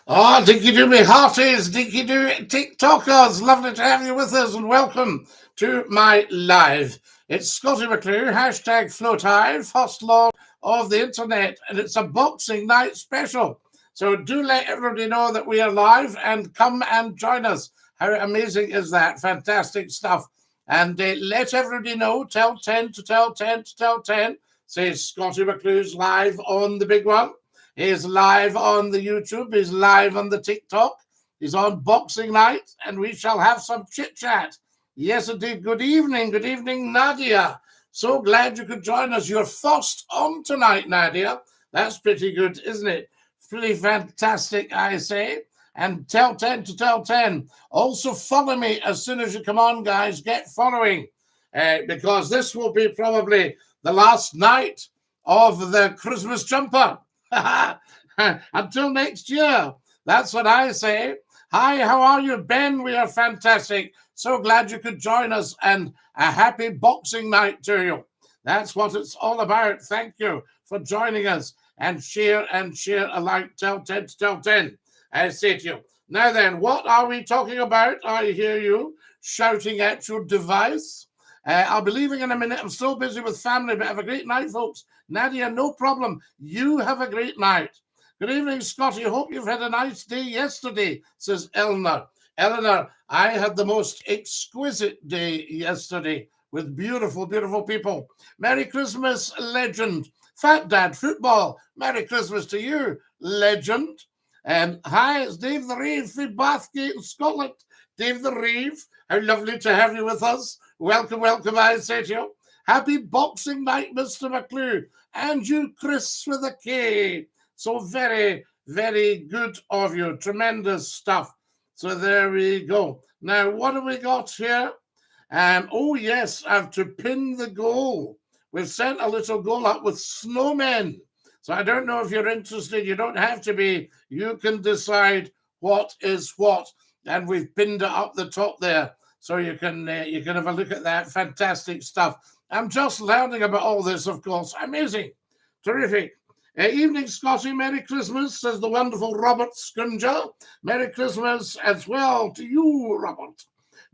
Oh, Dinky-Doo, me hearties, Dinky-Doo TikTokers. Lovely to have you with us and welcome to my live. It's Scottie McClue, hashtag FloatHigh, first lord of the internet, and it's a Boxing Night special. So do let everybody know that we are live and come and join us. How amazing is that? Fantastic stuff. And let everybody know, tell 10 to tell 10 to tell 10. Says Scottie McClue's live on the big one. He's live on the YouTube. He's live on the TikTok. He's on Boxing Night, and we shall have some chit-chat. Yes, indeed. Good evening, Nadia. So glad you could join us. You're first on tonight, Nadia. That's pretty good, isn't it? Pretty fantastic, I say. And tell 10 to tell 10. Also, follow me as soon as you come on, guys. Get following, because this will be probably the last night of the Christmas jumper. Until next year. That's what I say. Hi, how are you, Ben? We are fantastic. So glad you could join us, and a happy Boxing Night to you. That's what it's all about. Thank you for joining us, and share alike. Tell 10 to tell 10. I say to you. Now then, what are we talking about? I hear you shouting at your device. I'll be leaving in a minute. I'm still busy with family, but have a great night, folks. Nadia, no problem. You have a great night. Good evening, Scottie. Hope you've had a nice day yesterday, says Eleanor. Eleanor, I had the most exquisite day yesterday with beautiful, beautiful people. Merry Christmas, legend. Fat Dad Football. Merry Christmas to you, legend. Hi, it's Dave the Reeve from Bathgate in Scotland. Dave the Reeve, how lovely to have you with us. Welcome, welcome, I say to you. Happy Boxing Night, Mr. McClue. And you, Chris, with a K. So very, very good of you. Tremendous stuff. So there we go. Now, what have we got here? Oh, yes, I have to pin the goal. We've sent a little goal up with snowmen. So I don't know if you're interested. You don't have to be. You can decide what is what. And we've pinned it up the top there. So you can have a look at that. Fantastic stuff. I'm just learning about all this, of course. Amazing. Terrific. Evening, Scottie. Merry Christmas, says the wonderful Robert Scrimger. Merry Christmas as well to you, Robert.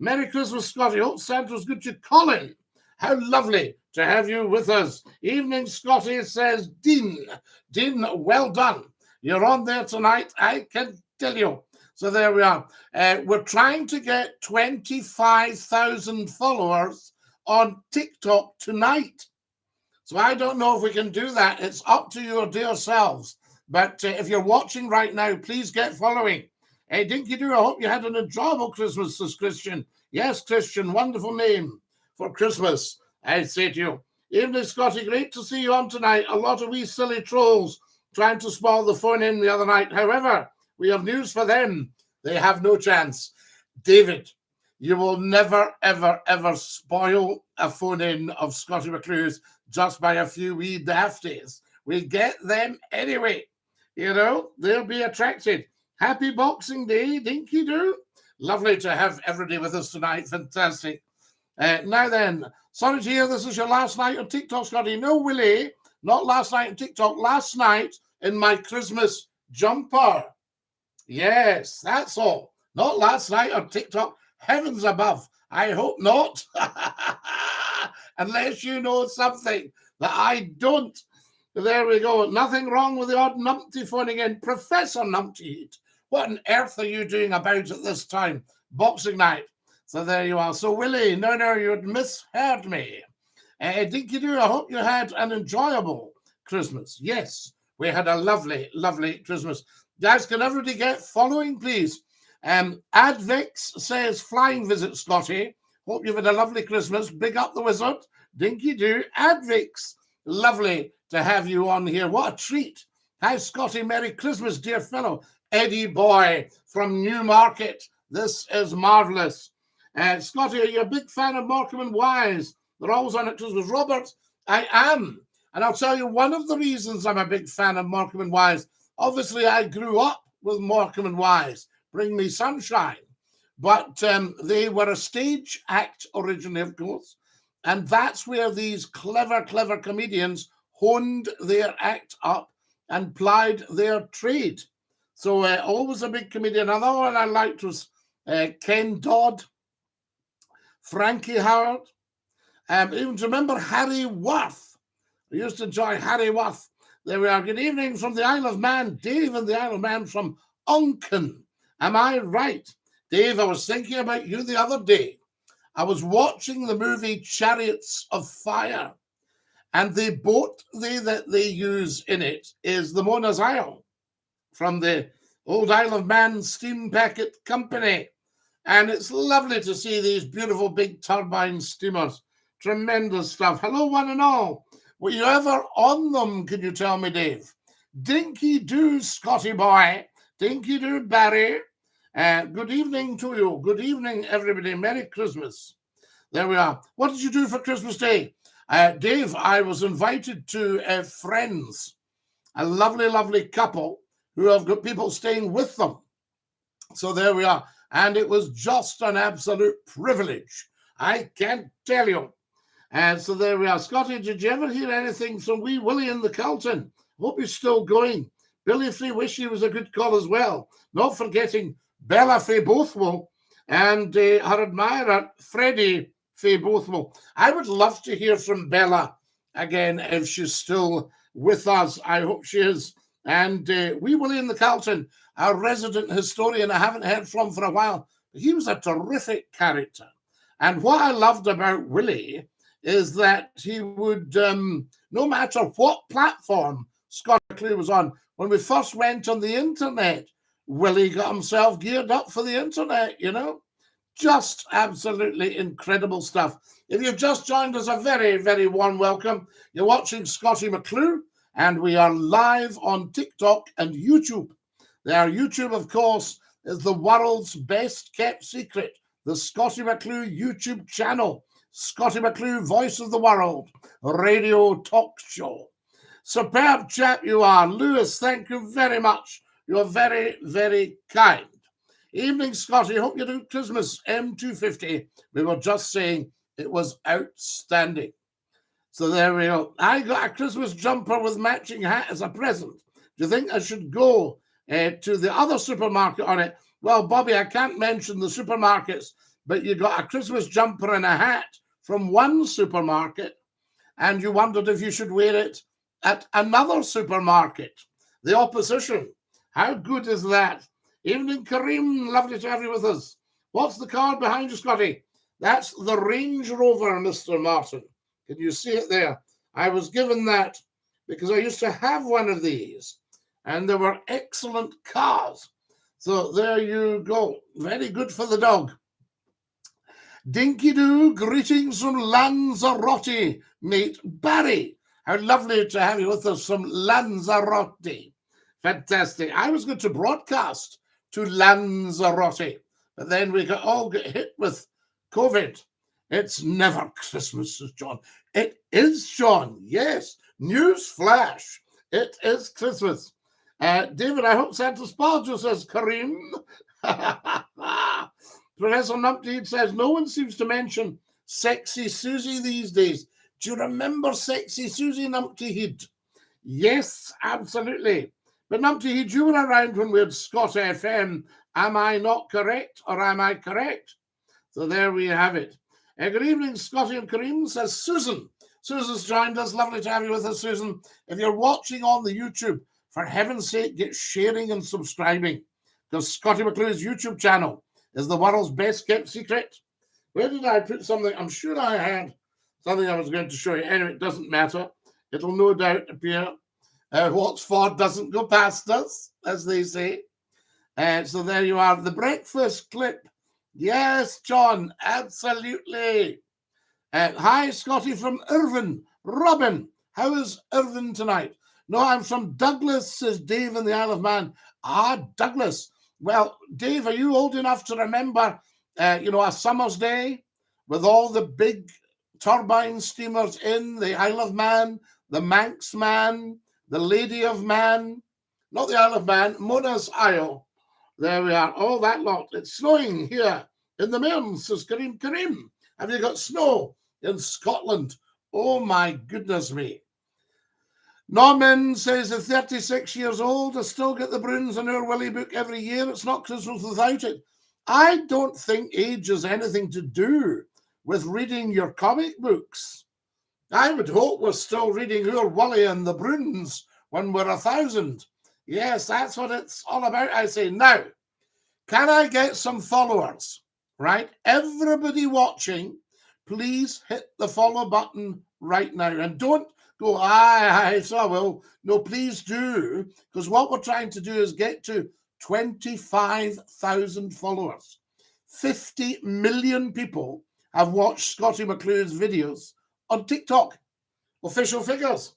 Merry Christmas, Scottie. Hope Santa's good to Colin. How lovely to have you with us. Evening, Scottie, says Dean. Dean, well done. You're on there tonight, I can tell you. So there we are. We're trying to get 25,000 followers on TikTok tonight. So I don't know if we can do that. It's up to your dear selves. But if you're watching right now, please get following. Hey, Dinky-Doo, I hope you had an enjoyable Christmas, says Christian. Yes, Christian, wonderful name for Christmas, I say to you. Evening, Scottie, great to see you on tonight. A lot of wee silly trolls trying to spoil the phone in the other night. However, we have news for them. They have no chance. David, you will never, ever, ever spoil a phone in of Scottie McClue's just by a few wee dafties. We get them anyway. You know, they'll be attracted. Happy Boxing Day, Dinky-Doo. Lovely to have everybody with us tonight. Fantastic. Now then, sorry to hear this is your last night on TikTok, Scottie. No, Willie, not last night on TikTok. Last night in my Christmas jumper. Yes, that's all. Not last night on TikTok. Heavens above. I hope not. Unless you know something that I don't. There we go. Nothing wrong with the odd numpty phoning in. Professor Numpty, what on earth are you doing about at this time? Boxing Night. So there you are. So, Willie, no, you'd misheard me. Dinky-Doo, I hope you had an enjoyable Christmas. Yes, we had a lovely, lovely Christmas. Guys, can everybody get following, please? Advix says, flying visit, Scottie. Hope you've had a lovely Christmas. Big up the wizard. Dinky-Doo. Advix, lovely to have you on here. What a treat. Hi, Scottie. Merry Christmas, dear fellow. Eddie Boy from Newmarket. This is marvellous. Scottie, are you a big fan of Morecambe and Wise? They're always on at Christmas. Robert, I am. And I'll tell you one of the reasons I'm a big fan of Morecambe and Wise. Obviously, I grew up with Morecambe and Wise. Bring me sunshine. But they were a stage act originally, of course. And that's where these clever, clever comedians honed their act up and plied their trade. So always a big comedian. Another one I liked was Ken Dodd, Frankie Howard. Even to remember Harry Worth. We used to enjoy Harry Worth. There we are. Good evening from the Isle of Man. Dave and the Isle of Man from Onken. Am I right? Dave, I was thinking about you the other day. I was watching the movie Chariots of Fire, and the boat that they use in it is the Mona's Isle from the old Isle of Man Steam Packet Company. And it's lovely to see these beautiful big turbine steamers. Tremendous stuff. Hello, one and all. Were you ever on them, can you tell me, Dave? Dinky-Doo, Scotty boy. Dinky-Doo, Barry. Good evening to you. Good evening, everybody. Merry Christmas. There we are. What did you do for Christmas Day? Dave, I was invited to friends, a lovely, lovely couple who have got people staying with them. So there we are. And it was just an absolute privilege. I can't tell you. And so there we are. Scotty, did you ever hear anything from wee Willie in the Carlton? Hope he's still going. Billy Free Wishy was a good call as well. Not forgetting Bella Faye Bothwell and her admirer, Freddie Faye Bothwell. I would love to hear from Bella again if she's still with us. I hope she is. And wee Willie in the Carlton, our resident historian, I haven't heard from for a while. He was a terrific character. And what I loved about Willie is that he would, no matter what platform Scott McClue was on, when we first went on the internet, Willie got himself geared up for the internet, you know. Just absolutely incredible stuff. If you've just joined us, a very, very warm welcome. You're watching Scotty McClue, and we are live on TikTok and YouTube. Our YouTube, of course, is the world's best kept secret, the Scotty McClue YouTube channel. Scotty McClue, voice of the world, radio talk show. Superb chap you are. Lewis, thank you very much. You're very, very kind. Evening, Scotty. Hope you do Christmas. M250. We were just saying it was outstanding. So there we go. I got a Christmas jumper with matching hat as a present. Do you think I should go to the other supermarket on it? Well, Bobby, I can't mention the supermarkets, but you got a Christmas jumper and a hat from one supermarket, and you wondered if you should wear it at another supermarket. The opposition. How good is that? Evening, Kareem. Lovely to have you with us. What's the card behind you, Scotty? That's the Range Rover, Mr. Martin. Can you see it there? I was given that because I used to have one of these, and they were excellent cars. So there you go. Very good for the dog. Dinky-Doo, greetings from Lanzarote, mate Barry. How lovely to have you with us from Lanzarote. Fantastic. I was going to broadcast to Lanzarote, but then we all get hit with COVID. It's never Christmas, says John. It is, John. Yes. News flash. It is Christmas. David, I hope Santa's spoiled you, says Kareem. Professor Numpty says, no one seems to mention Sexy Susie these days. Do you remember Sexy Susie, Numpty Heed? Yes, absolutely. But Numpty Heed, you were around when we had Scott FM. Am I not correct, or am I correct? So there we have it. Good evening, Scotty and Kareem, says Susan. Susan's joined us. Lovely to have you with us, Susan. If you're watching on the YouTube, for heaven's sake, get sharing and subscribing, because Scotty McClue's YouTube channel is the world's best kept secret. Where did I put something? I'm sure I had something I was going to show you. Anyway, it doesn't matter. It'll no doubt appear. What's for doesn't go past us, as they say. So there you are. The breakfast clip. Yes, John, absolutely. Hi, Scotty from Irvine. Robin, how is Irvine tonight? No, I'm from Douglas, says Dave in the Isle of Man. Ah, Douglas. Well, Dave, are you old enough to remember, a summer's day with all the big turbine steamers in the Isle of Man, the Manx Man, the Lady of Man, not the Isle of Man, Mona's Isle. There we are, all that lot. It's snowing here in the Mearns, says Kareem. Kareem, have you got snow in Scotland? Oh, my goodness me. Norman says, at 36 years old, I still get the Bruins and our Willie book every year. It's not Christmas without it. I don't think age has anything to do with reading your comic books. I would hope we're still reading our Willie and the Bruins when we're 1,000. Yes, that's what it's all about, I say. Now, can I get some followers? Right? Everybody watching, please hit the follow button right now. And don't go, aye, so I will. No, please do, because what we're trying to do is get to 25,000 followers. 50 million people have watched Scottie McClue's videos on TikTok. Official figures.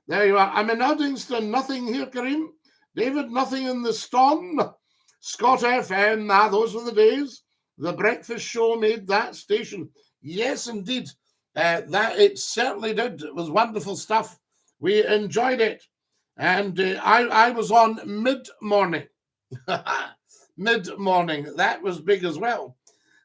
There you are. I'm in Uddingston. Nothing here, Kareem. David, nothing in the Stone. Scott FM. Those were the days. The breakfast show made that station. Yes, indeed. That it certainly did. It was wonderful stuff. We enjoyed it. And I was on mid-morning. Mid-morning. That was big as well.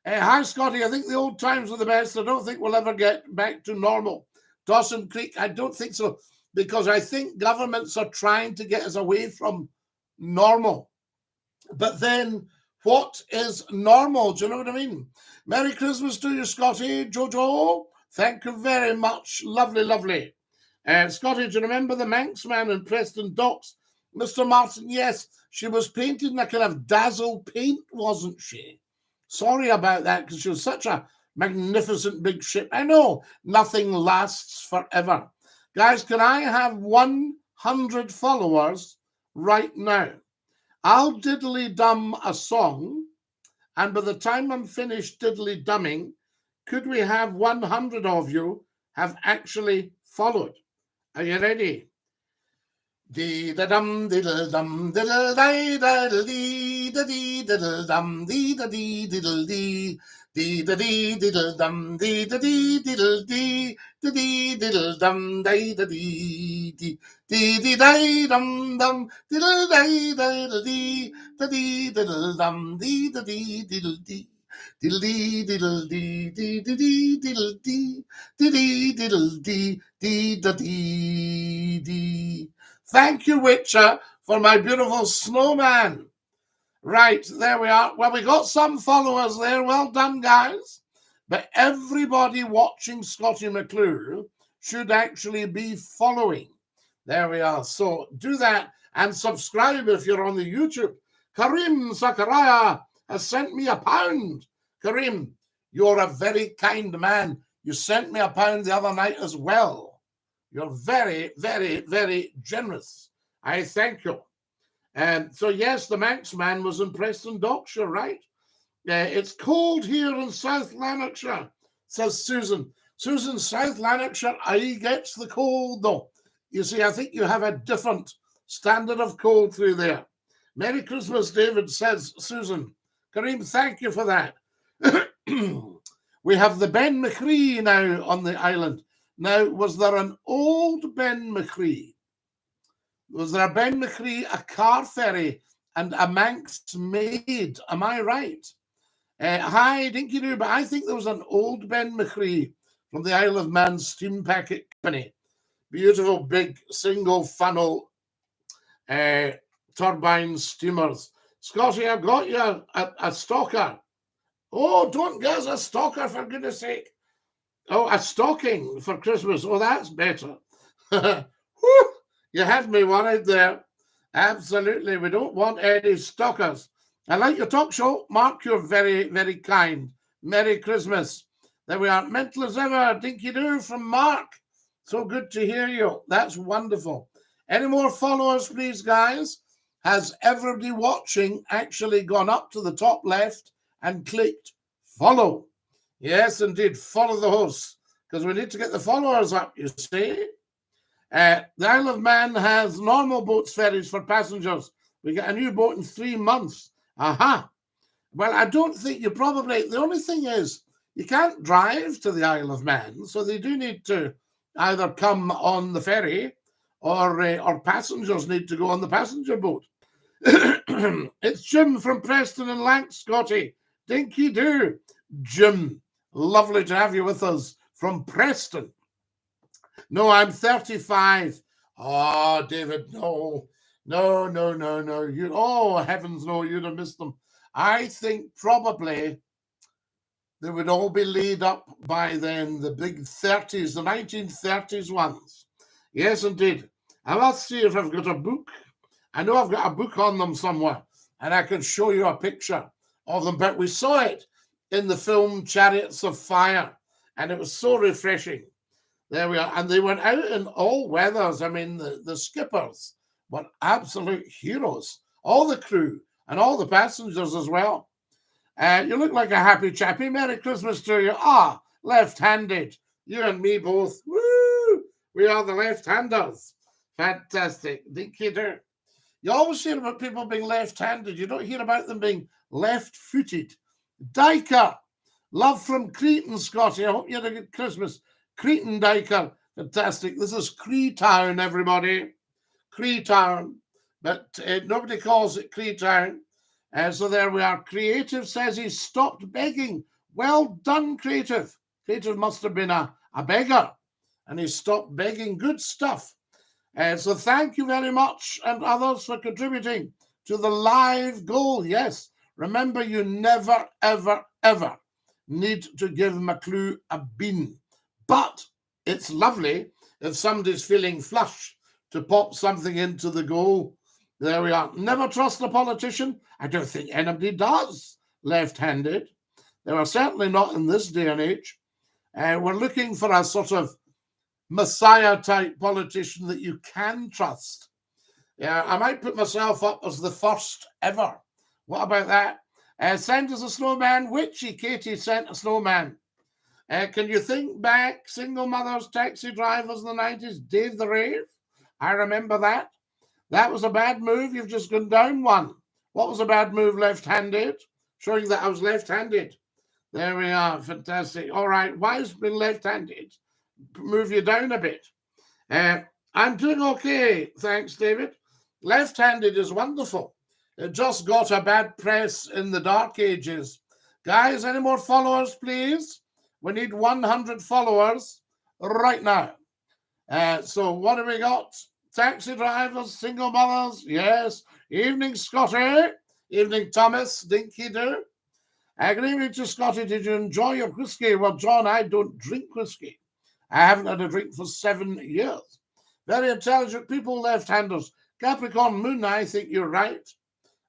Hi, Scotty. I think the old times were the best. I don't think we'll ever get back to normal. Dawson Creek, I don't think so, because I think governments are trying to get us away from normal. But then what is normal? Do you know what I mean? Merry Christmas to you, Scotty. Jojo, thank you very much. Lovely, lovely. Scotty, do you remember the Manx man in Preston Docks? Mr. Martin, yes. She was painted in a kind of dazzle paint, wasn't she? Sorry about that, because she was such a magnificent big ship. I know nothing lasts forever. Guys, can I have 100 followers right now? I'll diddly-dum a song, and by the time I'm finished diddly-dumming, could we have 100 of you have actually followed? Are you ready? Dee-da-dum, diddle-dum, diddle-dee, diddle-dee, diddle-dum, dee-da-dee, diddle-dee, dee-da-dee, diddle-dum, dee-da-dee, diddle-dee, dee-dee, diddle-dum, dee-da-dee, dee-dee-dee-dum-dum, diddle-dee, diddle-dee, da-dee, diddle-dum, dee-da-dee, diddle-dee. Diddle-dee, diddle-dee, dee-dee-dee, diddle-dee, dee-dee, diddle-dee, dee-da-dee, dee. Thank you, Witcher, for my beautiful snowman. Right, there we are. Well, we got some followers there. Well done, guys. But everybody watching Scottie McClue should actually be following. There we are. So do that and subscribe if you're on the YouTube. Karim Sakaraya has sent me £1. Karim, you're a very kind man. You sent me £1 the other night as well. You're very, very, very generous. I thank you. So, yes, the Manx man was in Preston Docks, you're right. It's cold here in South Lanarkshire, says Susan. Susan, South Lanarkshire, I gets the cold, though. You see, I think you have a different standard of cold through there. Merry Christmas, David, says Susan. Kareem, thank you for that. We have the Ben McCree now on the island. Now, was there an old Ben McCree? Was there a Ben McCree, a car ferry, and a Manx maid? Am I right? Hi, Dinky-Doo, but I think there was an old Ben McCree from the Isle of Man Steam Packet Company. Beautiful big single funnel turbine steamers. Scotty, I've got you a stalker. Oh, don't get us a stalker, for goodness sake. Oh, a stocking for Christmas. Oh, that's better. Whew, you had me worried there. Absolutely. We don't want any stalkers. I like your talk show. Mark, you're very, very kind. Merry Christmas. There we are. Mental as ever. Dinky-Doo from Mark. So good to hear you. That's wonderful. Any more followers, please, guys? Has everybody watching actually gone up to the top left and clicked follow? Yes, indeed. Follow the hosts, because we need to get the followers up, you see. The Isle of Man has normal boats, ferries for passengers. We get a new boat in 3 months. Aha. Well, I don't think you probably... The only thing is, you can't drive to the Isle of Man, so they do need to either come on the ferry or passengers need to go on the passenger boat. It's Jim from Preston and Lancs, Scotty. Dinky-Doo. Jim, lovely to have you with us from Preston. No, I'm 35. Oh, David, no. No, no, no, no. Oh, heavens, no, you'd have missed them. I think probably they would all be laid up by then, the big 30s, the 1930s ones. Yes, indeed. I must see if I've got a book. I know I've got a book on them somewhere, and I can show you a picture of them. But we saw it in the film Chariots of Fire, and it was so refreshing. There we are. And they went out in all weathers. I mean, the skippers were absolute heroes. All the crew and all the passengers as well. You look like a happy chappy. Merry Christmas to you. Ah, left-handed. You and me both. Woo! We are the left-handers. Fantastic. Dinky-Doo. You always hear about people being left-handed. You don't hear about them being left-footed. Diker. Love from Cretan, Scotty. I hope you had a good Christmas. Cretan Diker. Fantastic. This is Creetown, everybody. Creetown. But nobody calls it Creetown. So there we are. Creative says he stopped begging. Well done, Creative. Creative must have been a beggar. And he stopped begging. Good stuff. So thank you very much, and others, for contributing to the live goal. Yes, remember, you never, ever, ever need to give McCLUE a bean. But it's lovely if somebody's feeling flush to pop something into the goal. There we are. Never trust a politician. I don't think anybody does left-handed. They are certainly not in this day and age. We're looking for a sort of Messiah-type politician that you can trust. Yeah, I might put myself up as the first ever. What about that? Send us a snowman. Witchy Katie sent a snowman. Can you think back? Single mothers, taxi drivers in the 90s, Dave the Rave? I remember that. That was a bad move. You've just gone down one. What was a bad move? Left-handed. Showing that I was left-handed. There we are. Fantastic. All right. Why has been left-handed? Move you down a bit. I'm doing okay. Thanks, David. Left-handed is wonderful. It just got a bad press in the dark ages. Guys, any more followers, please? We need 100 followers right now. So what have we got? Taxi drivers, single mothers, yes. Evening, Scotty. Evening, Thomas. Dinky-Doo. Good evening to Scotty. Did you enjoy your whiskey? Well, John, I don't drink whiskey. I haven't had a drink for 7 years. Very intelligent people, left-handers. Capricorn moon, I think you're right.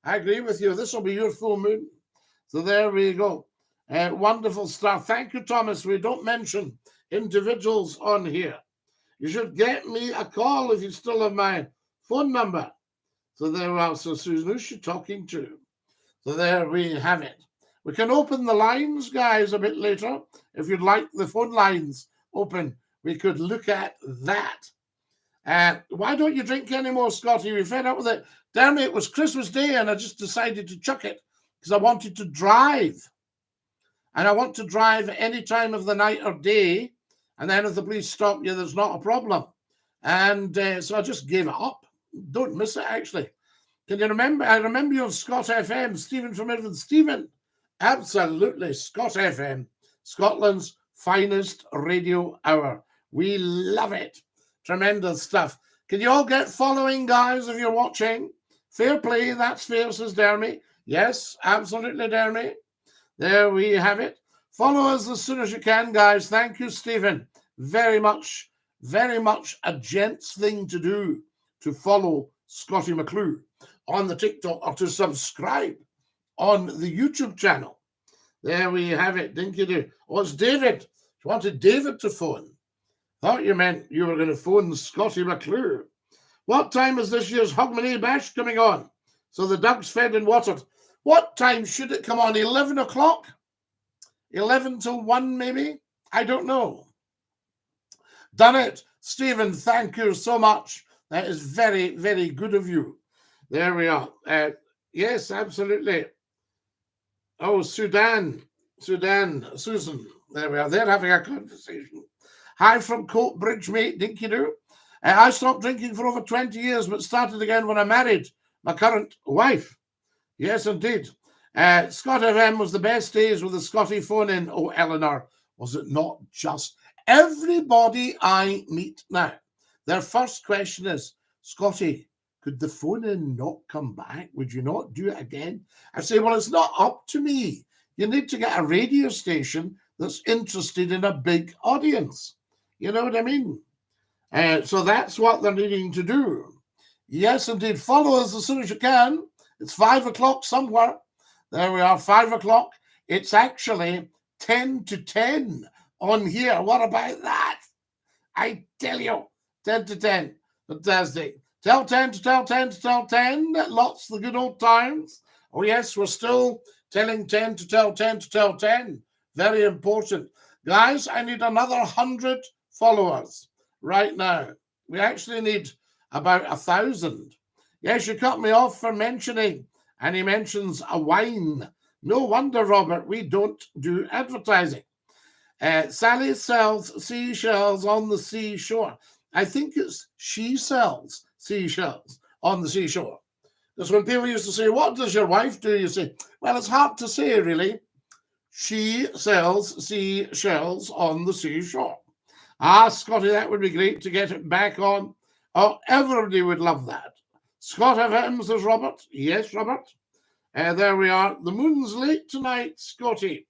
I agree with you. This will be your full moon. So there we go. Wonderful stuff. Thank you, Thomas. We don't mention individuals on here. You should get me a call if you still have my phone number. So there we are. So Susan, who's she talking to? So there we have it. We can open the lines, guys, a bit later. If you'd like the phone lines open, we could look at that. Why don't you drink anymore, Scotty? We fed up with it. Damn it was Christmas Day and I just decided to chuck it because I wanted to drive. And I want to drive any time of the night or day. And then if the police stop you, there's not a problem. And so I just gave it up. Don't miss it, actually. Can you remember? I remember you on Scott FM, Stephen from Irvine. Stephen, absolutely. Scott FM, Scotland's finest radio hour. We love it. Tremendous stuff. Can you all get following, guys, if you're watching? Fair play. That's fair, says Dermy. Yes, absolutely, Dermy. There we have it. Follow us as soon as you can, guys. Thank you, Stephen. Very much a gent's thing to do to follow Scotty McClue on the TikTok or to subscribe on the YouTube channel. There we have it. Dinky-Doo. Oh, it's David. You wanted David to phone. Thought you meant you were going to phone Scotty McClue. What time is this year's Hogmanay Bash coming on? So the ducks fed and watered. What time should it come on? 11 o'clock? 11 till 1 maybe? I don't know. Done it. Stephen, thank you so much. That is very, very good of you. There we are. Yes, absolutely. Oh, Susan. There we are. They're having a conversation. Hi from Coatbridge, mate. Dinky-Doo. I stopped drinking for over 20 years, but started again when I married my current wife. Yes, indeed. Scott FM was the best days with the Scotty phone in. Oh, Eleanor, was it not just everybody I meet now? Their first question is, Scotty, could the phone in not come back? Would you not do it again? I say, well, it's not up to me. You need to get a radio station that's interested in a big audience. You know what I mean? So that's what they're needing to do. Yes, indeed. Follow us as soon as you can. It's 5 o'clock somewhere. There we are, 5 o'clock. It's actually 10 to 10 on here. What about that? I tell you, 10 to 10. Fantastic. Tell 10 to tell 10 to tell 10. Lots of the good old times. Oh, yes, we're still telling 10 to tell 10 to tell 10. Very important. Guys, I need another 100 followers right now. We actually need about 1,000. Yes, you cut me off for mentioning, and he mentions a wine. No wonder, Robert, we don't do advertising. Sally sells seashells on the seashore. I think it's she sells seashells on the seashore. Because when people used to say, what does your wife do? You say, well, it's hard to say, really. She sells seashells on the seashore. Ah, Scotty, that would be great to get it back on. Oh, everybody would love that. Scott FM, says Robert. Yes, Robert. There we are. The moon's late tonight, Scotty.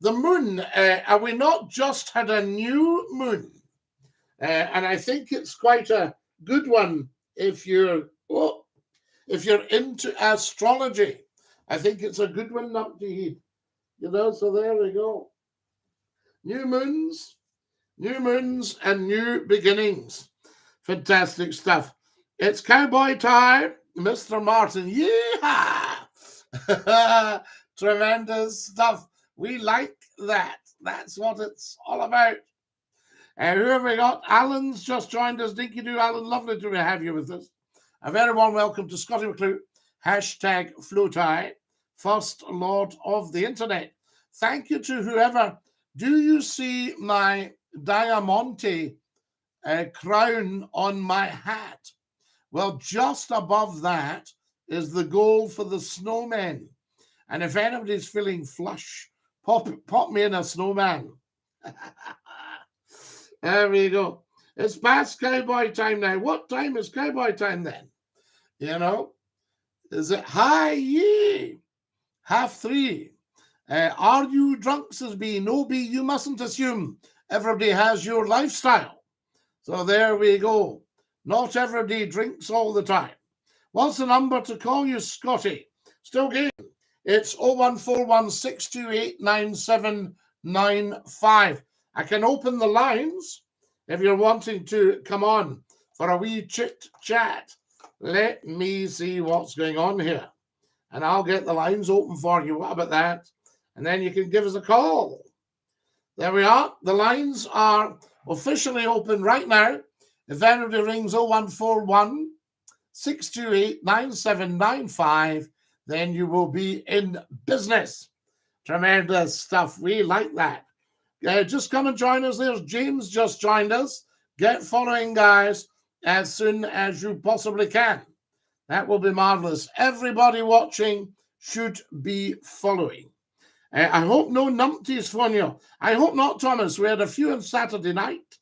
The moon, are we not just had a new moon? And I think it's quite a good one if you're into astrology. I think it's a good one not to heed. You know, so there we go. New moons and new beginnings. Fantastic stuff. It's cowboy time, Mr. Martin. Yeah! Tremendous stuff. We like that. That's what it's all about. Who have we got? Alan's just joined us. DINKY-DOO, Alan, lovely to have you with us. A very warm welcome to Scotty McClue, hashtag FLOTI, First Lord of the Internet. Thank you to whoever. Do you see my Diamante crown on my hat? Well, just above that is the goal for the snowmen. And if anybody's feeling flush, pop me in a snowman. There we go. It's past cowboy time now. What time is cowboy time then? You know, is it hi ye? 3:30. Are you drunk, says B? No, B, you mustn't assume everybody has your lifestyle. So there we go. Not everybody drinks all the time. What's the number to call you, Scotty? Still game. It's 01416289795. I can open the lines if you're wanting to come on for a wee chit chat. Let me see what's going on here. And I'll get the lines open for you. What about that? And then you can give us a call. There we are. The lines are officially open right now. If anybody rings 01416289795, then you will be in business. Tremendous stuff. We like that. Just come and join us. There's James just joined us. Get following, guys, as soon as you possibly can. That will be marvelous. Everybody watching should be following. I hope no numpties phone you. I hope not, Thomas. We had a few on Saturday night.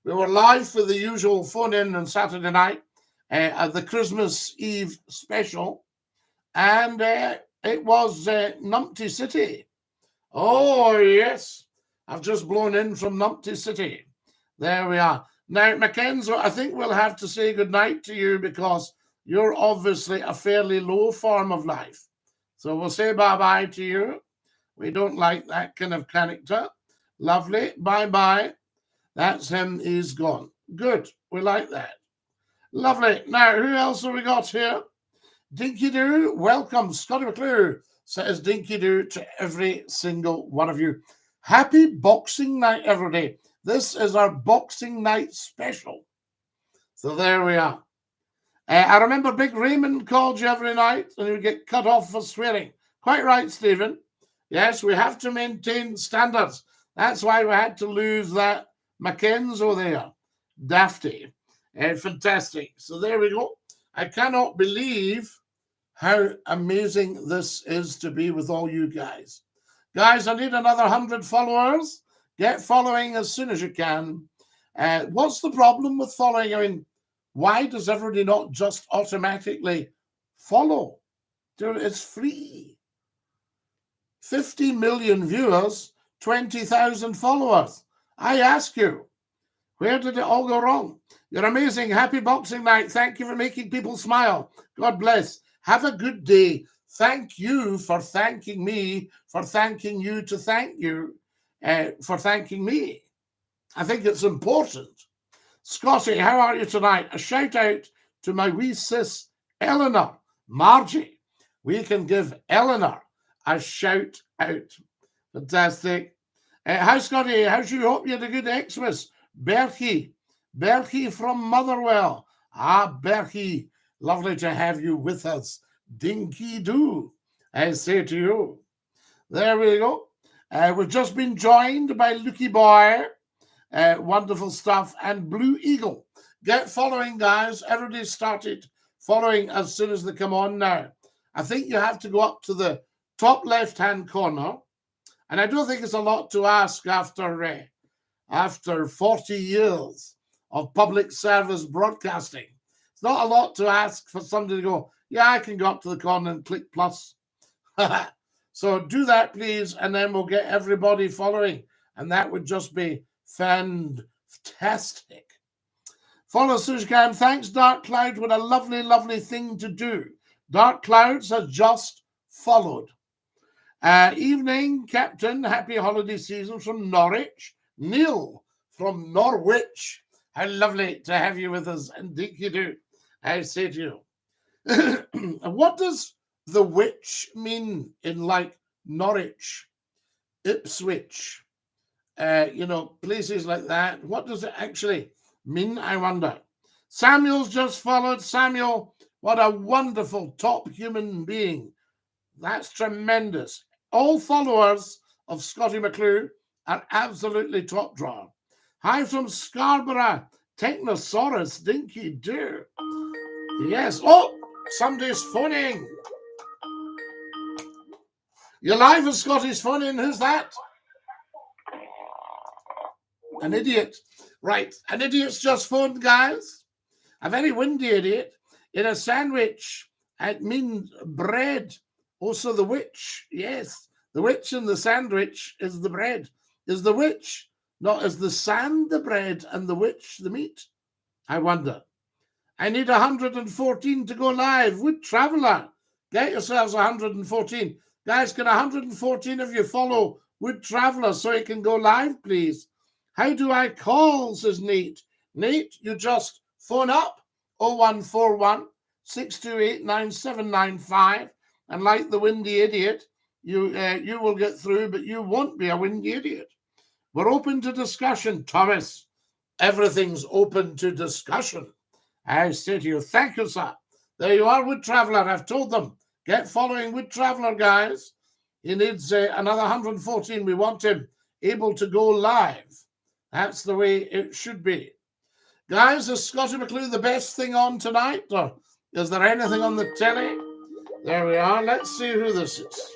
We were live for the usual phone-in on Saturday night at the Christmas Eve special. And it was Numpty City. Oh, yes. I've just blown in from Numpty City. There we are. Now, Mackenzie, I think we'll have to say goodnight to you because you're obviously a fairly low form of life. So we'll say bye-bye to you. We don't like that kind of character. Lovely. Bye-bye. That's him. He's gone. Good. We like that. Lovely. Now, who else have we got here? DINKY-DOO, welcome. Scotty McClue, says DINKY-DOO to every single one of you. Happy Boxing Night, everybody. This is our Boxing Night special. So there we are. I remember Big Raymond called you every night and you get cut off for swearing. Quite right, Stephen. Yes, we have to maintain standards. That's why we had to lose that Mackenzie there. Dafty. Fantastic. So there we go. I cannot believe how amazing this is to be with all you guys. Guys, I need another 100 followers. Get following as soon as you can. What's the problem with following? I mean, why does everybody not just automatically follow? It's free. 50 million viewers, 20,000 followers. I ask you, where did it all go wrong? You're amazing. Happy Boxing Night. Thank you for making people smile. God bless. Have a good day. Thank you for thanking me, for thanking you to thank you, for thanking me. I think it's important. Scotty, how are you tonight? A shout out to my wee sis, Eleanor. Margie, we can give Eleanor a shout out. Fantastic. Hi, Scotty. How's you? Hope you had a good Xmas. Berkey from Motherwell. Ah, Berkey, lovely to have you with us. Dinky-Doo, I say to you. There we go. We've just been joined by Lukey Boy. Wonderful stuff. And Blue Eagle. Get following, guys. Everybody started following as soon as they come on now. I think you have to go up to the top left-hand corner. And I don't think it's a lot to ask after 40 years of public service broadcasting. It's not a lot to ask for somebody to go, yeah, I can go up to the corner and click plus. So do that, please, and then we'll get everybody following. And that would just be fantastic. Follow Sujcam. Thanks, Dark Cloud. What a lovely, lovely thing to do. Dark Clouds has just followed. Evening, Captain. Happy holiday season from Norwich. Neil from Norwich. How lovely to have you with us. And Dinky-Doo, I say to you. What does the witch mean in like Norwich, Ipswich, places like that? What does it actually mean, I wonder? Samuel's just followed. Samuel, what a wonderful top human being. That's tremendous. All followers of Scottie McClue are absolutely top drawer. Hi from Scarborough, Technosaurus, Dinky-Doo. Yes. Oh, somebody's phoning. You're live with Scotty's phoning. Who's that? An idiot. Right. An idiot's just phoned, guys. A very windy idiot. In a sandwich, it means bread. Also the witch. Yes. The witch in the sandwich is the bread. Is the witch, not is the sand the bread and the witch the meat? I wonder. I need 114 to go live. Wood Traveller, get yourselves 114. Guys, can 114 of you follow Wood Traveller so he can go live, please? How do I call, says Nate. Nate, you just phone up 0141 628 9795, and like the windy idiot, you will get through, but you won't be a windy idiot. We're open to discussion, Thomas. Everything's open to discussion. I say to you, thank you, sir. There you are, Wood Traveller. I've told them. Get following Wood Traveller, guys. He needs another 114. We want him able to go live. That's the way it should be. Guys, is Scottie McClue the best thing on tonight? Or is there anything on the telly? There we are. Let's see who this is.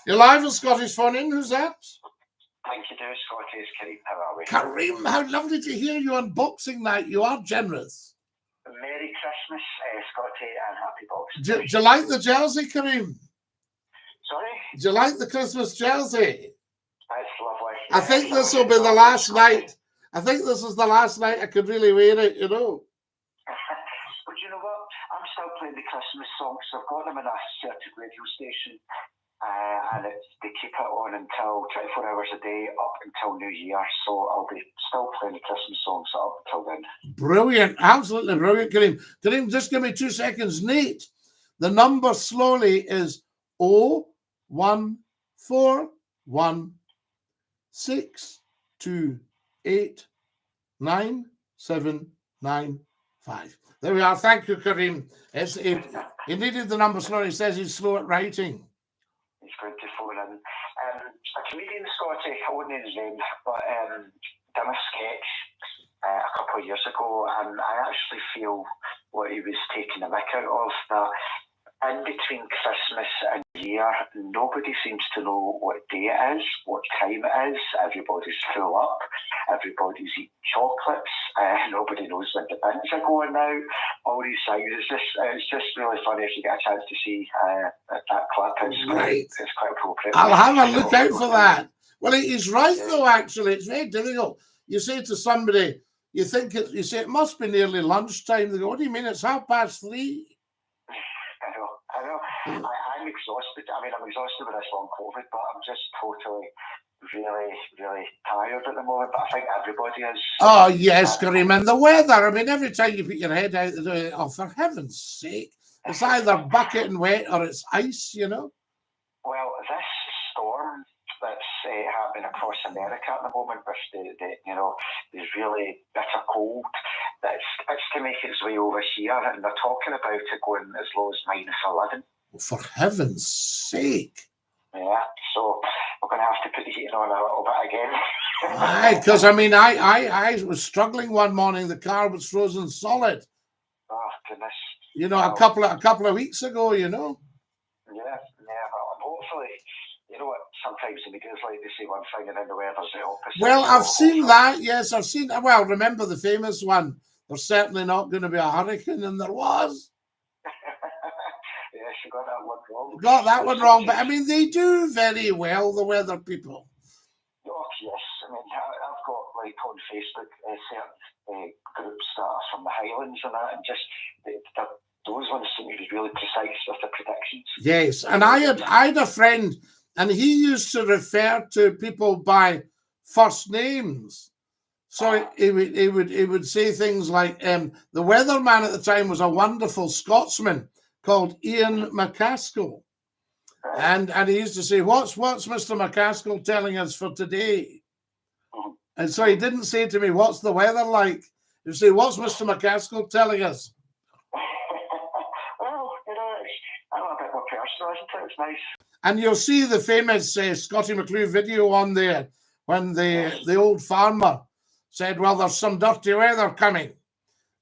You're live with Scotty's phone in. Who's that? DINKY-DOO, Scotty's. Kareem, how are we? Kareem, how lovely to hear you on Boxing Night. You are generous. Merry Christmas, Scotty, and Happy Boxing Do Day. you like the jersey, Kareem? Sorry? Do you like the Christmas jersey? That's lovely. I think this will be the last night. I think this is the last night I could really wear it, you know. But you know what? I'm still playing the Christmas songs. I've got them in a certain radio station. And they keep it on until 24 hours a day up until New Year. So I'll be still playing the Christmas songs up until then. Brilliant. Absolutely brilliant, Kareem. Kareem, just give me 2 seconds. Nate, the number slowly is 0141 628 9795. There we are. Thank you, Kareem. He needed the number slowly. He says he's slow at writing. It's good to phone in. A comedian, Scotty, I won't name his name, but done a sketch a couple of years ago, and I actually feel what he was taking the mick out of, that in between Christmas and New Year, nobody seems to know what day it is, what time it is. Everybody's full up. Everybody's eating chocolates. Nobody knows when the bins are going out. All these things. It's just really funny if you get a chance to see that clip. It's quite appropriate. I'll have a look out for that. Well, he's right though. Actually, it's very difficult. You say to somebody, you say it must be nearly lunchtime. They go, "What do you mean? It's 3:30." I know. I'm exhausted. I mean, I'm exhausted with this long COVID, but I'm just totally, really, really tired at the moment. But I think everybody is. Oh, yes, Kareem. And the weather. I mean, every time you put your head out the door, oh, for heaven's sake, it's either bucket and wet or it's ice, you know? Well, this storm that's happening across America at the moment with the really bitter cold, it's to make its way over here, and they're talking about it going as low as -11. For heaven's sake. Yeah, so we're going to have to put the heating on a little bit again. Because I mean, I was struggling one morning. The car was frozen solid. Oh goodness! You know, a couple of weeks ago. You know. Yeah. Well, hopefully, you know what? Sometimes the media's like they say one thing and then the weather's the opposite. Well, I've seen that. Yes, I've seen. Well, remember the famous one? There's certainly not going to be a hurricane, and there was. Yes, you got that one wrong. Got that one wrong, but I mean, they do very well, the weather people. Oh, yes. I mean, I've got, like, on Facebook, certain groups that are from the Highlands and that, and just those ones seem to be really precise with the predictions. Yes, and I had a friend, and he used to refer to people by first names. So he would say things like, the weatherman at the time was a wonderful Scotsman called Ian McCaskill. And he used to say, what's Mr. McCaskill telling us for today? And so he didn't say to me, what's the weather like? He'd say, what's Mr. McCaskill telling us? Well, you know, I'm a bit more personal, isn't it? It's nice. And you'll see the famous Scottie McClue video on there when the old farmer said, well, there's some dirty weather coming.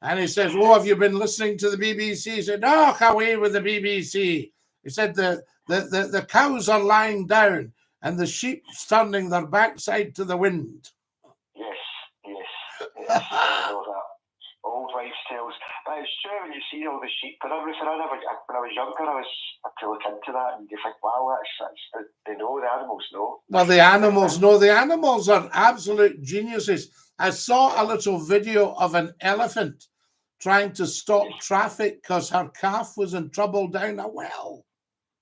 And he says, oh, have you been listening to the BBC? He said, oh, away with the BBC. He said, the cows are lying down and the sheep turning their backside to the wind. Yes. I know that. Old wives' tales. But it's true when you see all the sheep and everything. When I was younger, I had to look into that and you think, wow, they know, the animals know. Well, the animals know. The animals are absolute geniuses. I saw a little video of an elephant trying to stop traffic because her calf was in trouble down a well.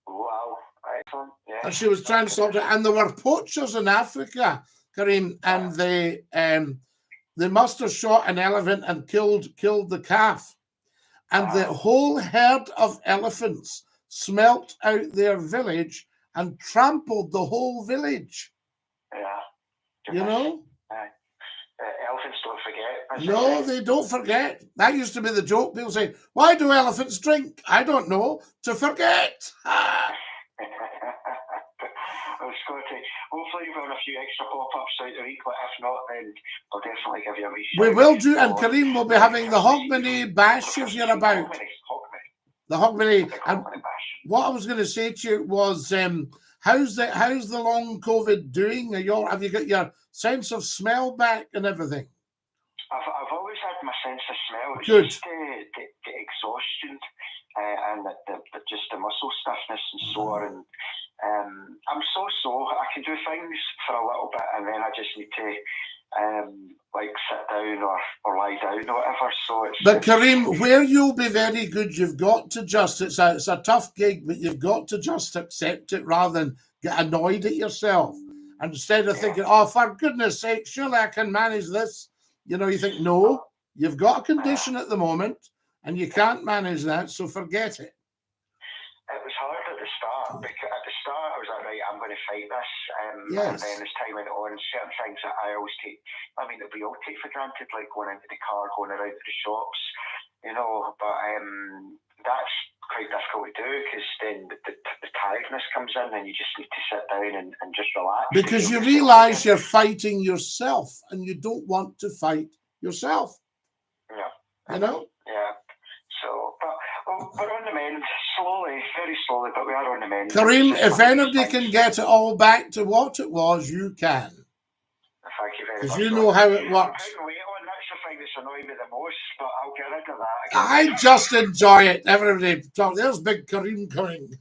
Wow, excellent. Yeah. And she was trying to stop it. And there were poachers in Africa, Kareem, and they must have shot an elephant and killed the calf. And the whole herd of elephants smelt out their village and trampled the whole village. Yeah. You know? Elephants don't forget. No, they don't forget. That used to be the joke. People say, why do elephants drink? I don't know. To forget. Well, Scotty, hopefully you've got a few extra pop-ups out the week, but if not, then I'll definitely give you a wee shout. We will do, and Kareem will be having the Hogmanay Bash if you're about. The Hogmanay. And what I was going to say to you was, how's the long COVID doing? Have you got your sense of smell back and everything? I've always had my sense of smell. It's good. Just the exhaustion and just the muscle stiffness and sore, and I'm so sore. I can do things for a little bit, and then I just need to like sit down or lie down or whatever. So it's. But Kareem, where you'll be very good, you've got to just. It's a tough gig, but you've got to just accept it rather than get annoyed at yourself. And instead of thinking, oh, for goodness sake, surely I can manage this. You know, you think, no, you've got a condition at the moment and you can't manage that, so forget it. It was hard at the start, because at the start I was like, right, I'm going to fight this. Yes. And then as time went on, certain things that I always take, I mean, that we all take for granted, like going into the car, going around to the shops, you know, but that's quite difficult to do because then the tiredness comes in and you just need to sit down and just relax. Because you realise you're fighting yourself and you don't want to fight yourself. Yeah. You know? Yeah. So, but we're on the mend, slowly, very slowly, but we are on the mend. Kareem, if anybody can get it all back to what it was, you can. Thank you very much. Because you know how it works. That's the thing that's annoying me the most, but I'll get rid of that. I just enjoy it. Everybody talk. There's big Kareem coming.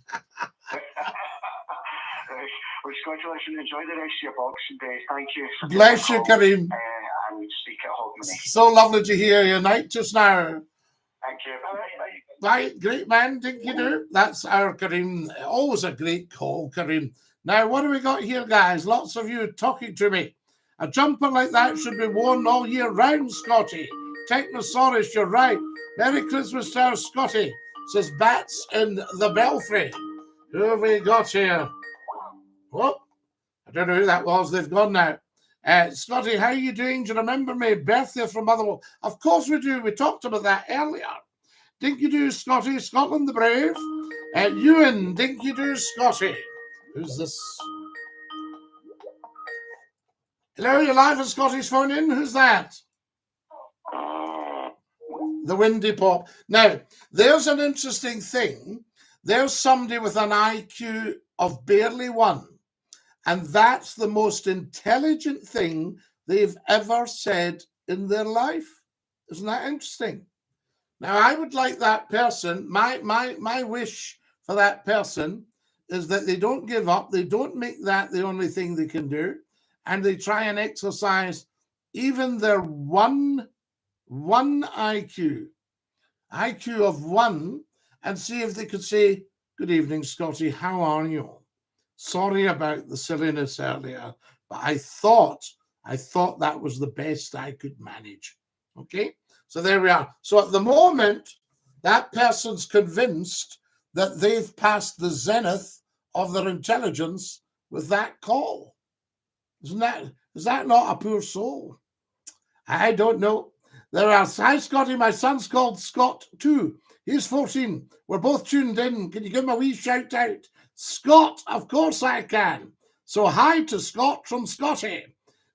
Well, Scotty, listen, enjoy the rest of your Boxing Day. Thank you. Bless you, Kareem. And speak at Hogmanay. So lovely to hear your night just now. Thank you. Bye. Right, great man, Dinky-Doo. That's our Kareem. Always a great call, Kareem. Now, what do we got here, guys? Lots of you talking to me. A jumper like that should be worn all year round, Scotty. Technosaurus, you're right. Merry Christmas to our Scotty, says Bats in the Belfry. Who have we got here? Whoop. I don't know who that was. They've gone now. Scotty, how are you doing? Do you remember me? Bertha from Motherwell. Of course we do. We talked about that earlier. Dinky-Doo, Scotty, Scotland the Brave. Ewan, Dinky-Doo, Scotty. Who's this? Hello, you're live on Scotty's phone in. Who's that? The Windy Pop. Now, there's an interesting thing. There's somebody with an IQ of barely 1. And that's the most intelligent thing they've ever said in their life. Isn't that interesting? Now, I would like that person, my wish for that person is that they don't give up. They don't make that the only thing they can do. And they try and exercise even their one IQ of 1, and see if they could say, good evening, Scotty, how are you? Sorry about the silliness earlier, but I thought that was the best I could manage. Okay, so there we are. So at the moment, that person's convinced that they've passed the zenith of their intelligence with that call. Is that not a poor soul? I don't know. There are, hi Scotty, my son's called Scott too. He's 14. We're both tuned in. Can you give him a wee shout out? Scott, of course I can. So hi to Scott from Scotty.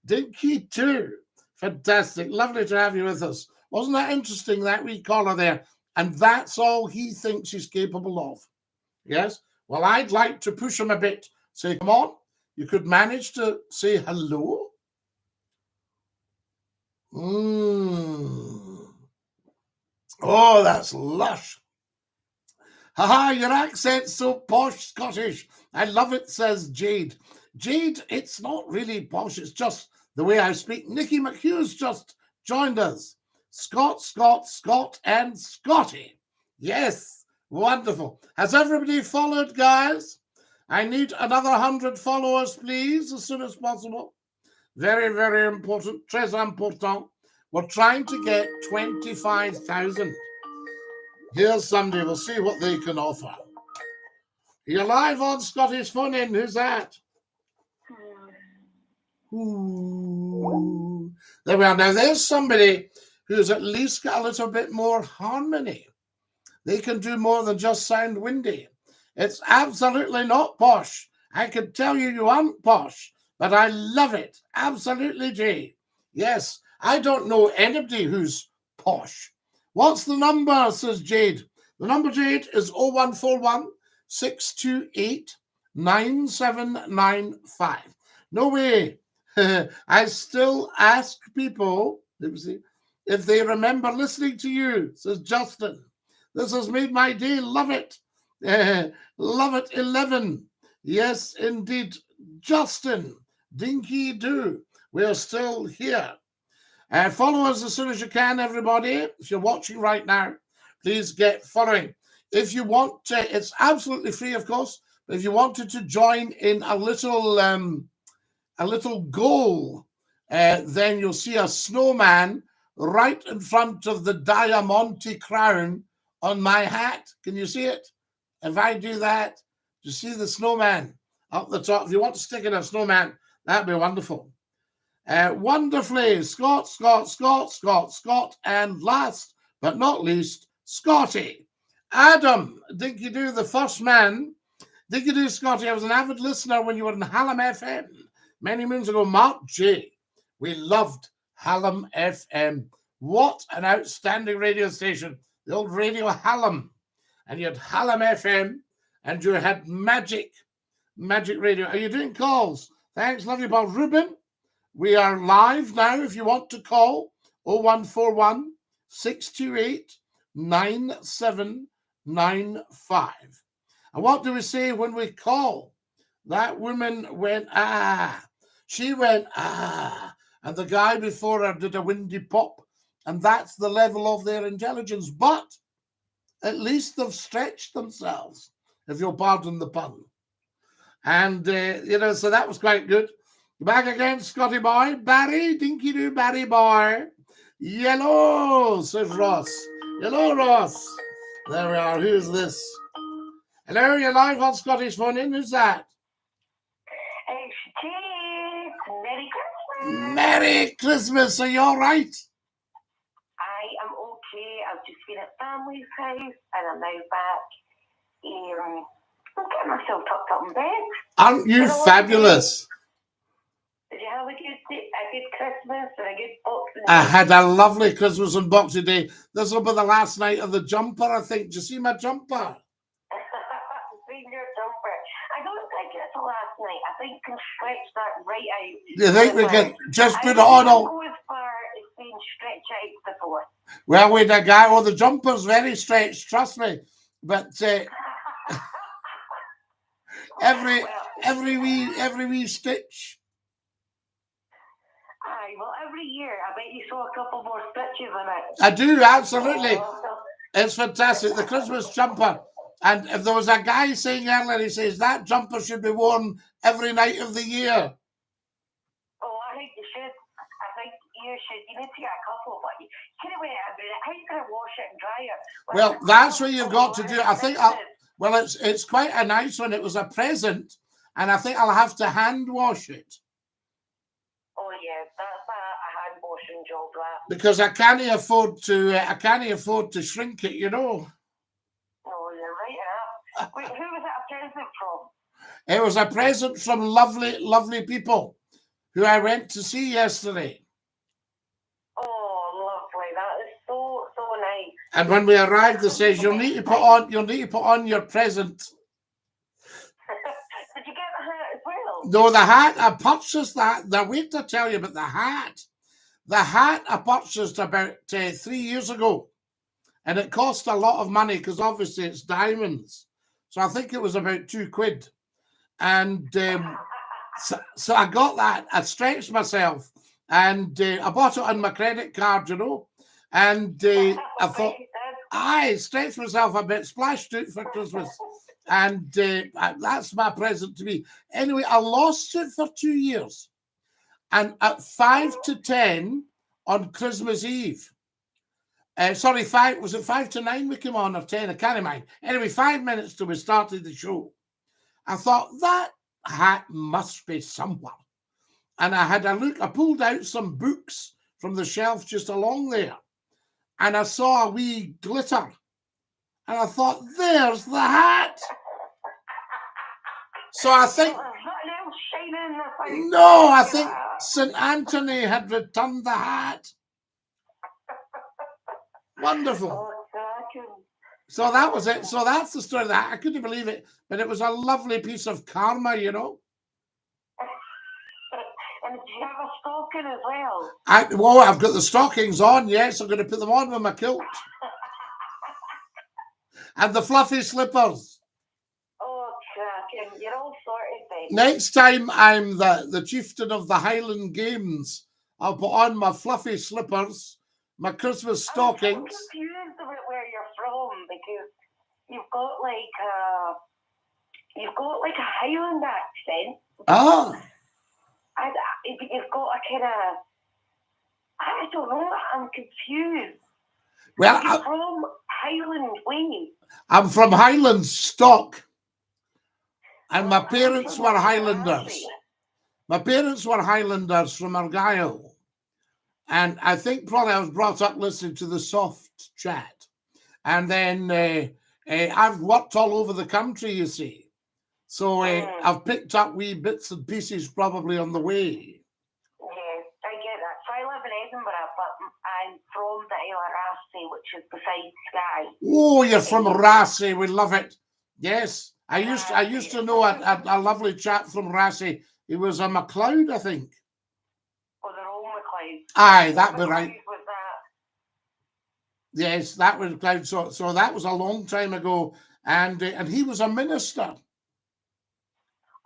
Dinky-Doo. Fantastic. Lovely to have you with us. Wasn't that interesting, that wee caller there? And that's all he thinks he's capable of. Yes? Well, I'd like to push him a bit. Say, come on. You could manage to say hello. Oh, that's lush. Haha, your accent's so posh Scottish. I love it, says Jade. Jade, it's not really posh. It's just the way I speak. Nicky McCLUE's just joined us. Scott, and Scotty. Yes, wonderful. Has everybody followed, guys? I need another 100 followers, please, as soon as possible. Very, very important. Très important. We're trying to get 25,000. Here's somebody. We'll see what they can offer. You're live on Scotty's phone in. Who's that? Ooh. There we are. Now, there's somebody who's at least got a little bit more harmony. They can do more than just sound windy. It's absolutely not posh. I can tell you aren't posh, but I love it. Absolutely, Jay. Yes, I don't know anybody who's posh. What's the number, says Jade? The number, Jade, is 0141 628 9795. No way. I still ask people if they remember listening to you, says Justin. This has made my day. Love it. Love it 11. Yes, indeed. Justin, Dinky-Doo. We're still here. Follow us as soon as you can, everybody. If you're watching right now, please get following. If you want to, it's absolutely free, of course. But if you wanted to join in a little goal, then you'll see a snowman right in front of the Diamante crown on my hat. Can you see it? If I do that, you see the snowman up the top. If you want to stick in a snowman, that'd be wonderful. Wonderfully, Scott, and last but not least, Scotty. Adam, Dinky-Doo, the first man. Dinky-Doo, Scotty, I was an avid listener when you were in Hallam FM many moons ago. Mark J. We loved Hallam FM. What an outstanding radio station. The old Radio Hallam. and you had Hallam FM, and you had Magic Radio. Are you doing calls? Thanks, love you, Paul. Ruben, we are live now. If you want to call, 0141 628 9795. And what do we say when we call? That woman went, ah. She went, ah. And the guy before her did a windy pop. And that's the level of their intelligence. But at least they've stretched themselves, if you'll pardon the pun. And, so that was quite good. Back again, Scotty boy. Barry, Dinky-Doo, Barry boy. Yellow, says Ross. Hello, Ross. There we are. Who's this? Hello, you're live on Scottish Phone In. Who's that? It's Kate. Merry Christmas. Merry Christmas. Are you all right? I am okay. I've just been at family's house and I'm now back. I'm getting myself tucked up in bed. Aren't you fabulous? Did you have a good Christmas and a good Boxing Day? I had a lovely Christmas and Boxing Day. This will be the last night of the jumper, I think. Do you see my jumper? Seen your jumper. I don't think it's the last night. I think we can stretch that right out. Do you think we can just put it on? I don't go as far as being stretched out before. Well, with a guy, the jumper's very stretched, trust me. But every wee stitch. Aye, well, every year I bet you saw a couple more stitches in it. I do, absolutely. It's fantastic. The Christmas jumper. And if there was a guy saying earlier, he says that jumper should be worn every night of the year. Oh, I think you should. I think you should. You need to get a couple, but you can't wait a minute. How are you going to wash it and dry it? Well, that's what you've got to do. I think, it's quite a nice one. It was a present, and I think I'll have to hand wash it. Oh, yeah, that's a hand washing job, that. Because I can't afford to shrink it, you know. Oh, you're right enough. Wait, who was that a present from? It was a present from lovely, lovely people who I went to see yesterday. Oh, lovely. That is so nice. And when we arrived, they says you'll need to put on your present. Did you get the hat as well? No, the hat I purchased that. Now wait to tell you about the hat. The hat I purchased about 3 years ago, and it cost a lot of money because obviously it's diamonds. So I think it was about £2. And so I got that. I stretched myself, and I bought it on my credit card, you know. And I thought, I stretched myself a bit, splashed out for Christmas. And that's my present to me. Anyway, I lost it for 2 years. And at 5 to 10 on Christmas Eve, was it 5 to 9 we came on, or 10? I can't mind. Anyway, 5 minutes till we started the show. I thought, that hat must be somewhere. And I had a look. I pulled out some books from the shelf just along there. And I saw a wee glitter. And I thought, there's the hat. So I think... No, I think St. Anthony had returned the hat. Wonderful. So that was it. So that's the story of that. I couldn't believe it. But it was a lovely piece of karma, you know. And do you have a stocking as well? I've got the stockings on, yes. I'm going to put them on with my kilt. And the fluffy slippers. Oh, cracking. You're all sorted then. Next time I'm the chieftain of the Highland Games, I'll put on my fluffy slippers, my Christmas stockings. I'm confused about where you're from because you've got like a Highland accent. Ah. You've got a kind of, I don't know, I'm confused. Well, you're from Highland Way. I'm from Highland stock. And my parents were Highlanders. My parents were Highlanders from Argyll. And I think probably I was brought up listening to the soft chat. And then I've worked all over the country, you see. So I've picked up wee bits and pieces probably on the way. Yeah, I get that. So I live in Edinburgh, but I'm from the Isle of Rath Rassy, which is beside Skye. Oh, you're from Rassy. We love it. Yes, I used to know a lovely chap from Rassy. He was a McCLUE, I think. Oh, they're all McCLUE. Aye, that'd be right. Was that? Yes, that was McCLUE. So that was a long time ago, and he was a minister.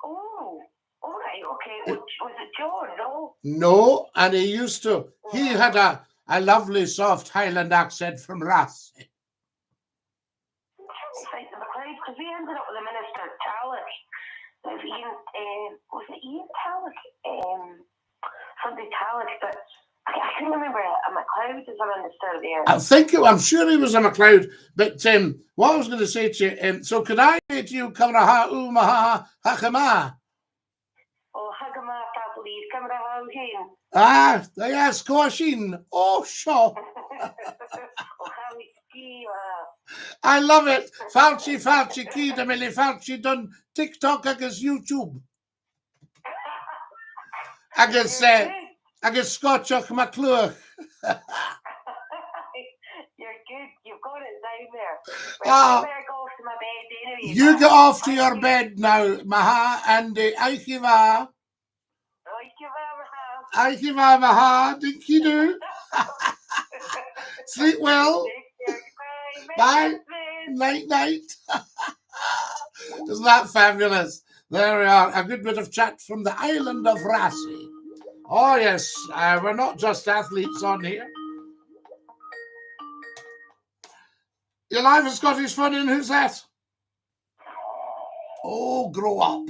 Oh, all right, okay. Was it John? No. No, and he used to. He had a lovely soft Highland accent from Rassy. Because we ended up with the minister Tallick. Was it Ian Tallick? Somebody Tallick, but I couldn't remember a McCLUE as a minister there. I'm sure he was a McCLUE, but what I was going to say to you, so could I say to you, Kamraha Umaha Hakama? Oh, Hagama, I believe, Kamraha Uhin. Ah, yes, Koshin. Oh, sure. I love it. Fauci, Key, the Millie Fauci done TikTok against YouTube. Against Scottish McCLUE. You're good. You've got it down there. Ah, I better go off to my bed anyway. You get off to your bed now, Maha, and Aikiva. Aikiva, Maha, Dinky-Doo. Sleep well. Bye. Night. Isn't that fabulous? There we are. A good bit of chat from the island of Rassy. Oh, yes. We're not just athletes on here. You're live at Scottish Fun, and who's that? Oh, grow up.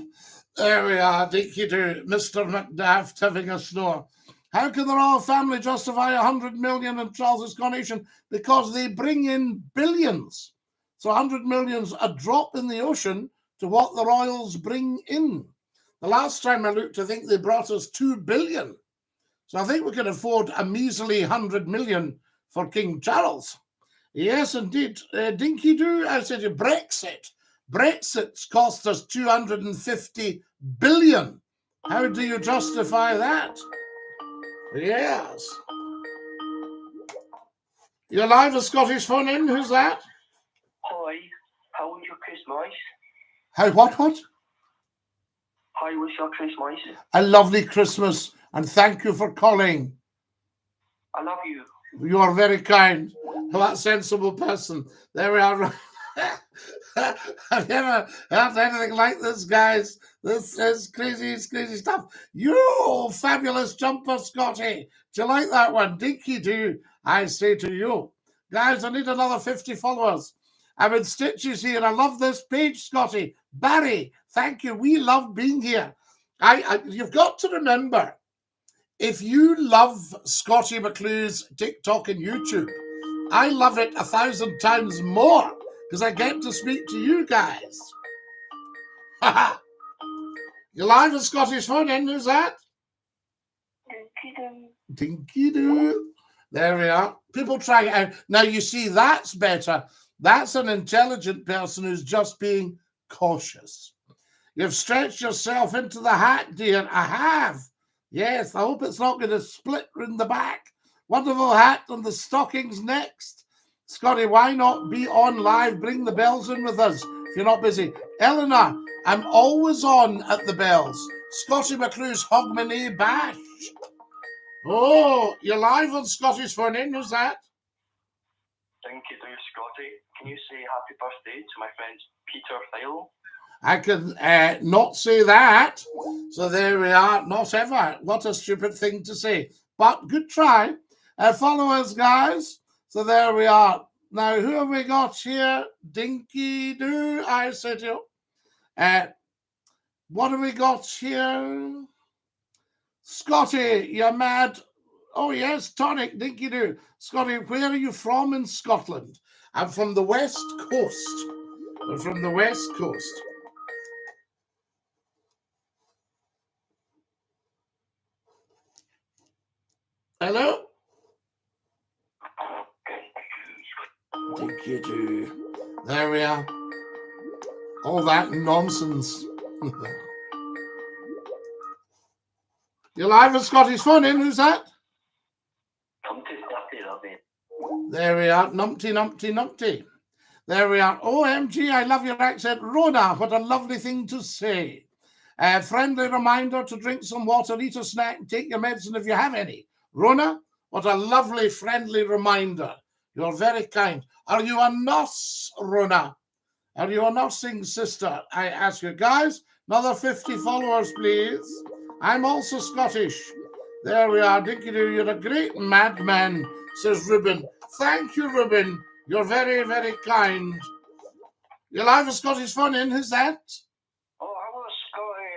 There we are. Dinky-Doo. Mr. McDaft having a snore. How can the royal family justify 100 million in Charles's coronation? Because they bring in billions. So 100 million's a drop in the ocean to what the royals bring in. The last time I looked, I think they brought us 2 billion. So I think we can afford a measly 100 million for King Charles. Yes, indeed. Dinky-Doo, I said Brexit. Brexit's cost us 250 billion. How do you justify that? Yes. You're live at Scottish Fun In. Who's that? Hi. How was your Christmas? How what? How was your Christmas? A lovely Christmas, and thank you for calling. I love you. You are very kind. What a sensible person. There we are. I've never heard anything like this, guys. This is crazy stuff. You fabulous jumper, Scotty. Do you like that one? Dinky-Doo, I say to you. Guys, I need another 50 followers. I'm in stitches here. I love this page, Scotty. Barry, thank you. We love being here. You've got to remember, if you love Scotty McClue's TikTok and YouTube, I love it 1,000 times more because I get to speak to you guys. You're live at Scottish Fun, and who's that? Dinky-Doo. Dinky-Doo. There we are. People try it out. Now, you see, that's better. That's an intelligent person who's just being cautious. You've stretched yourself into the hat, dear. I have. Yes, I hope it's not going to split in the back. Wonderful hat and the stockings next. Scotty, why not be on live? Bring the bells in with us if you're not busy. Eleanor, I'm always on at the bells. Scotty McClue's Hogmanay Bash. Oh, you're live on Scottish Fun In. Who's that? Dinky-Doo, Scotty. Can you say happy birthday to my friend Peter Thile? I can not say that. So there we are. Not ever. What a stupid thing to say. But good try. Follow us, guys. So there we are. Now, who have we got here? Dinky-Doo, I said to you. What have we got here? Scotty, you're mad. Oh, yes, tonic, Dinky-Doo. Scotty, where are you from in Scotland? I'm from the West Coast. We're from the West Coast. Hello? Dinky-Doo. There we are. All that nonsense. You're live at Scottish Fun In. Who's that? Come to 30, lovely. There we are. Numpty, numpty, numpty. There we are. OMG, I love your accent. Rhoda, what a lovely thing to say. Friendly reminder to drink some water, eat a snack, and take your medicine if you have any. Rona, what a lovely, friendly reminder. You're very kind. Are you a nurse, Rona? Are you a nursing sister? I ask you. Guys, another 50 followers, please. I'm also Scottish. There we are. Dinky-Doo, you're a great madman, says Ruben. Thank you, Ruben. You're very, very kind. You're live with Scottish Fun in. Who's that? Oh, hello, Scotty.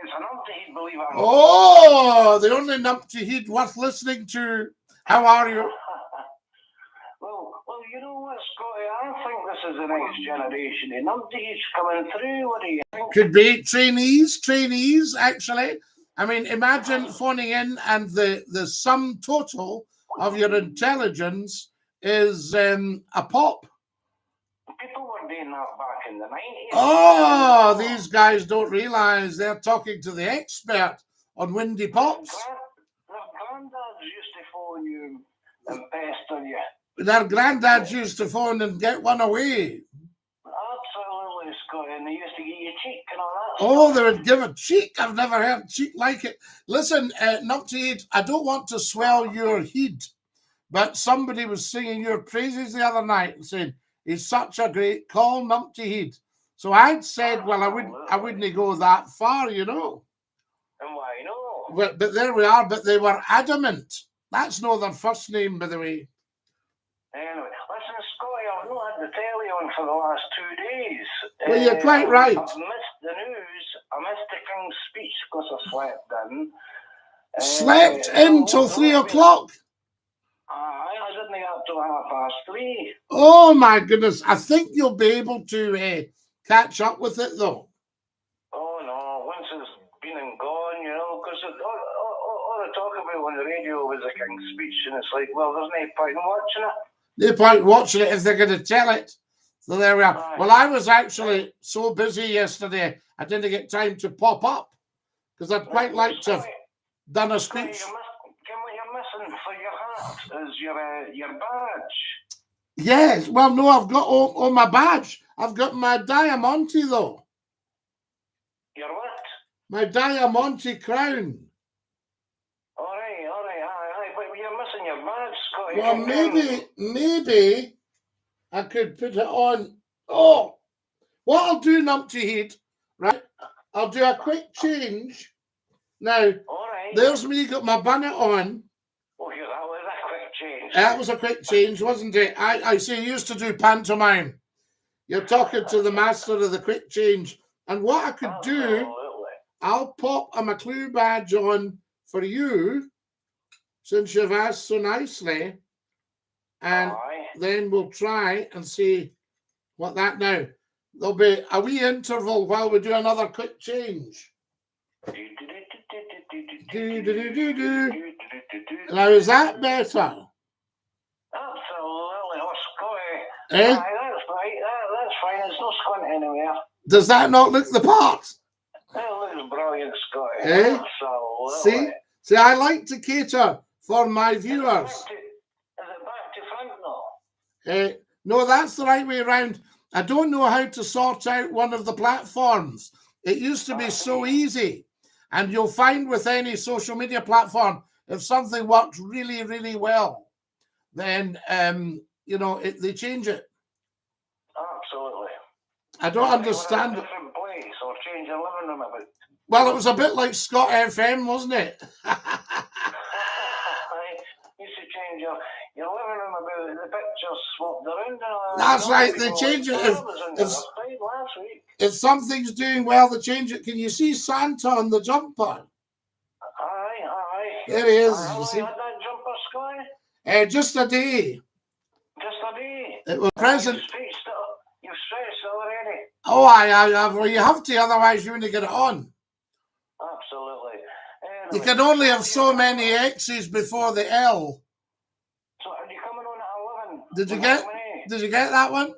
It's an numpty, believe it or not. Oh, the only numpty he'd worth listening to. How are you? Well, you know what, Scotty? I think this is the next generation. The numpties coming through. What do you think? Could be trainees, actually. I mean, imagine phoning in and the sum total of your intelligence is a pop. People were doing that back in the 90s. Oh, these guys don't realise they're talking to the expert on windy pops. Their granddads used to phone you and pester you. Their granddads used to phone and get one away. Absolutely, Scotty. And they used to get you cheek and all that. Oh, they would give a cheek. I've never heard cheek like it. Listen, Numpty, I don't want to swell your head, but somebody was singing your praises the other night and saying, he's such a great call, Numpty Head. So I'd said, well, I wouldn't go that far, you know. And why no? But there we are, but they were adamant. That's not their first name, by the way. Anyway, listen, Scotty, I've not had the telly on for the last 2 days. Well, you're quite right. I've missed the news. I missed the King's speech because I slept in. Slept in till 3 o'clock? I didn't get up till 3:30. Oh, my goodness. I think you'll be able to catch up with it, though. Oh, no. Once it's been and gone, you know, because all the talk about on the radio was the King's speech, and it's like, well, there's no point in watching it. No point watching it if they're going to tell it. So there we are. Well, I was actually so busy yesterday, I didn't get time to pop up because I'd quite like to have done a speech. What you're missing for your hat is your badge. Yes. Well, no, I've got all my badge. I've got my Diamante, though. Your what? My Diamante crown. All right. But you're missing your badge, Scotty. Well, maybe I could put it on. Oh, what I'll do, Numpty Head, right? I'll do a quick change. Now, all right. There's me, got my bonnet on. Oh, yeah, that was a quick change. That was a quick change, wasn't it? I see you used to do pantomime. You're talking to the master of the quick change. And what I could do, I'll pop a McCLUE badge on for you, since you've asked so nicely. And then we'll try and see what that now. There'll be a wee interval while we do another quick change. Now, is that better? Absolutely. Oh, Scotty. Eh? That's right. That's fine. It's not squint anywhere. Does that not look the part? That looks brilliant, Scotty. Eh? Absolutely. See, I like to cater for my viewers. Is it back to front now? No, that's the right way around. I don't know how to sort out one of the platforms. It used to be so easy. And you'll find with any social media platform, if something works really, really well, then, you know, they change it. Absolutely. I don't understand. A different place or change your living room a bit. Well, it was a bit like Scott FM, wasn't it? You should change your living room a bit. The pictures swapped around. That's right. They change it. If something's doing well, they change it. Can you see Santa on the jumper? Aye. There he is. How long see? had that jumper, Sky? Just a day. Just a day. It was present. You've stretched already. Oh, well, you have to, otherwise you wouldn't get it on. Absolutely. Anyway, You can only have so many X's before the L. So are you coming on at 11? Did you get that one?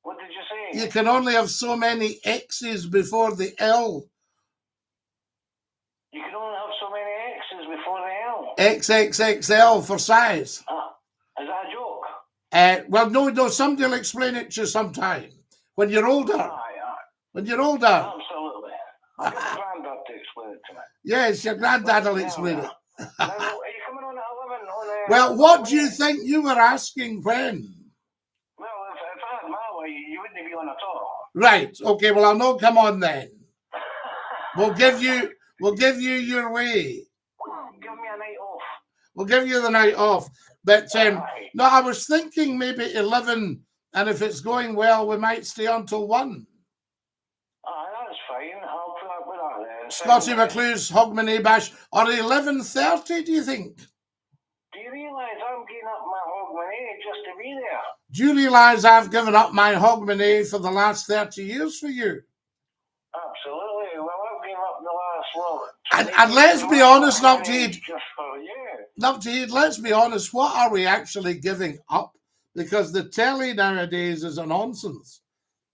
What did you say? You can only have so many X's before the L. You can only have so many X's before the L. XXXL for size. Is that a joke? Well, no, somebody will explain it to you sometime. When you're older. Aye. When you're older. Absolutely. I'll get my granddad to explain it to me. Yes, your granddad will explain it. Now, are you coming on at 11 on Well, what do you think you were asking when? Well, if I had my way, you wouldn't be on at all. Right. Okay. Well, I'll not come on then. We'll give you your way. Give me a night off. We'll give you the night off. But Aye. no, I was thinking maybe 11, and if it's going well, we might stay until 1. Aye, that's fine. I'll put up with that then. Scottie McClue's Hogmanay Bash, or 11:30, do you think? Do you realise I'm getting up my Hogmanay just to be there? Do you realise I've given up my Hogmanay for the last 30 years for you? Absolutely. Well, I've been up the last lot. And let's be honest, Nupteed. Just for you. Nupteed, let's be honest, what are we actually giving up? Because the telly nowadays is a nonsense.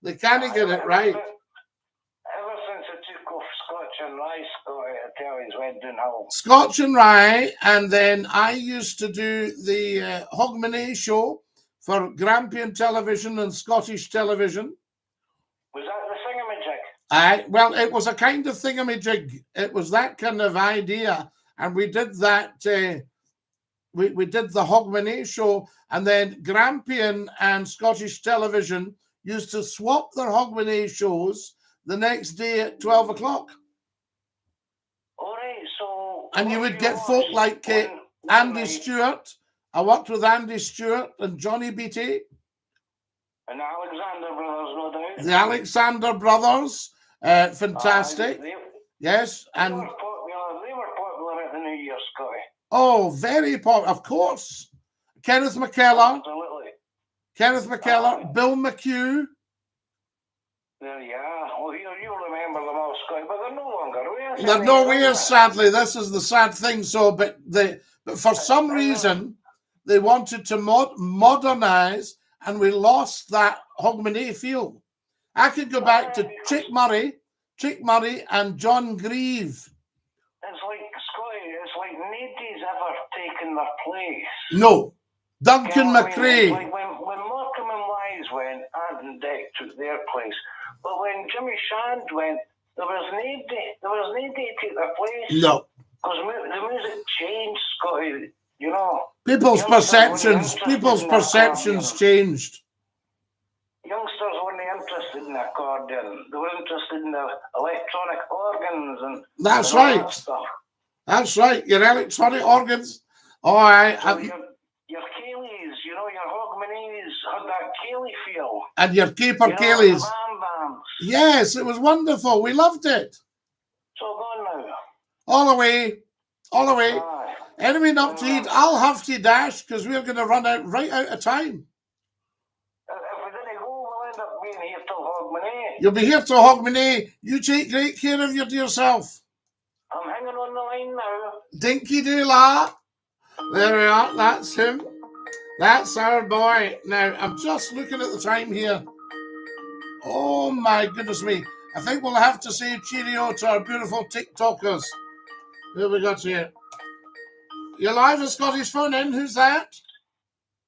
They can't get it right. Ever since I took off Scotch and Rye, I tell you, went downhill. Scotch and Rye, and then I used to do the Hogmanay show for Grampian Television and Scottish Television. Was that the thingamajig? Well, it was a kind of thingamajig. It was that kind of idea, and we did that. We did the Hogmanay show, and then Grampian and Scottish Television used to swap their Hogmanay shows the next day at 12 o'clock. All right, so... And you would get folk like Andy Stewart. I worked with Andy Stewart and Johnny Beattie. And the Alexander Brothers, no doubt. The Alexander Brothers, fantastic. Yes, They and... were popular at the New Year, Scotty. Oh, very popular, of course. Kenneth McKellar. Absolutely. Kenneth McKellar, Bill McClue. There you are. Well, you'll remember them all, Scotty, but they're no longer here. They're nowhere, sadly. This is the sad thing. So, but for some reason, they wanted to modernise, and we lost that Hogmanay feel. I could go back to Chick Murray, and John Grieve. It's like, Scotty, it's like nobody's ever taken their place. No, Duncan You know what I mean? McRae. It's like when Morecambe and Wise went, Ant and Deck took their place. But when Jimmy Shand went, there was nobody to take their place. No. Because the music changed, Scotty, you know. People's perceptions changed. Youngsters weren't interested in the accordion. They were interested in the electronic organs and That's and all right. that stuff. That's right. Your electronic organs. Oh, So your Cayleys, you know, your Hogmanays had that Cayley feel. and your Caper You know, Cayleys. the bam bams. Yes, it was wonderful. We loved it. So gone now. All the way. All the way. Aye. Anyway, Nupteed, I'll have to dash because we're going to run right out of time. If we didn't go, we'll end up being here till Hogmanay. You'll be here to Hogmanay. You take great care of your dear self. I'm hanging on the line now. Dinky-Doo la. There we are. That's him. That's our boy. Now, I'm just looking at the time here. Oh, my goodness me. I think we'll have to say cheerio to our beautiful TikTokers. Who have we got here? You're live at Scotty's phone in. Who's that?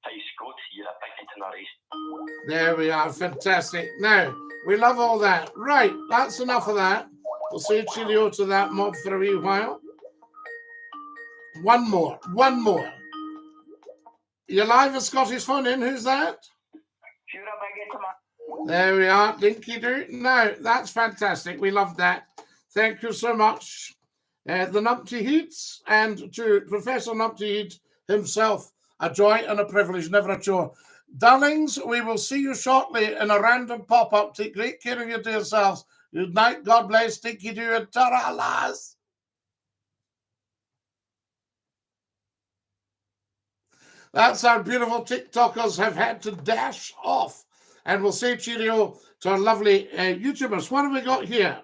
Hi, Scott. You're a big itinerary. There we are. Fantastic. Now, we love all that. Right. That's enough of that. We'll say cheerio to that mob for a wee while. One more. You're live at Scotty's phone in. Who's that? Sure, I beg it, There we are. Dinky-Doo. Now, that's fantastic. We love that. Thank you so much. The Numpty Heats, and to Professor Numpty Heat himself, a joy and a privilege, never a chore. Darlings, we will see you shortly in a random pop-up. Take great care of your dear selves. Good night, God bless, Dinky-Doo, and ta-ra, lass. That's our beautiful TikTokers have had to dash off. And we'll say cheerio to our lovely YouTubers. What have we got here?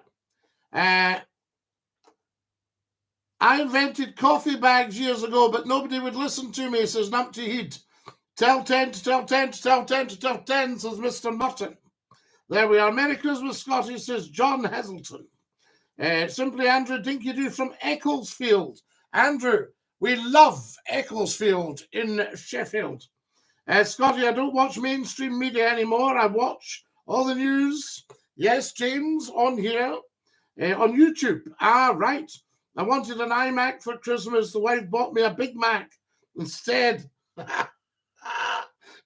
I invented coffee bags years ago, but nobody would listen to me, says Numpty Heat. Tell 10 to tell 10 to tell 10 to tell 10, says Mr. Mutton. There we are. Merry Christmas, Scotty, says John Heselton. Simply Andrew Dinky-Doo from Ecclesfield. Andrew, we love Ecclesfield in Sheffield. Scotty, I don't watch mainstream media anymore. I watch all the news. Yes, James, on here. On YouTube. Ah, right. I wanted an iMac for Christmas. The wife bought me a Big Mac instead.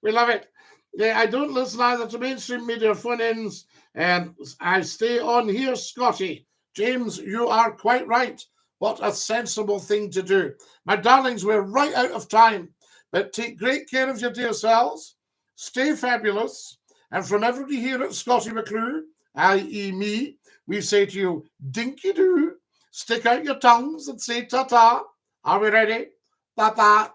We love it. Yeah, I don't listen either to mainstream media phone-ins. I stay on here, Scotty. James, you are quite right. What a sensible thing to do. My darlings, we're right out of time. But take great care of your dear selves. Stay fabulous. And from everybody here at Scottie McClue, i.e. me, we say to you, dinky-doo. Stick out your tongues and say ta-ta. Are we ready? Ta-ta.